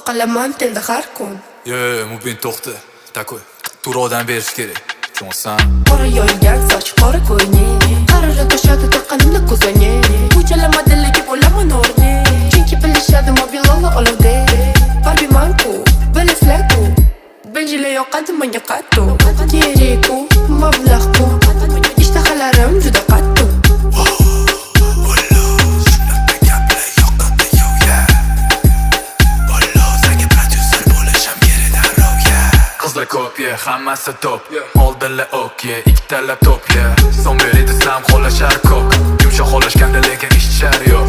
qilaman tenda har kun. Mubin to'xta, такой Turodan berish kerak. Tushunsan? Qora yoyilgan soch, qora ko'ylak, qarorga to'shadi taqqanimda ko'zoynak. Uchalamadilarga bo'laman o'rnak, chunki bilishadi mobillar olovda. Qalbiman-ku, bilasizlar-ku, Benjila yoqadi menga qattiq. Kerak-ku, mablag'-ku, ishtahalarim juda qattiq. Qizlar ko'p, hammasi top. Oldinlar okey, ikkitalab top, so'ng beri desam xohlashar ko'k. Yumshoq xohlashganda lekin ish char yo'q.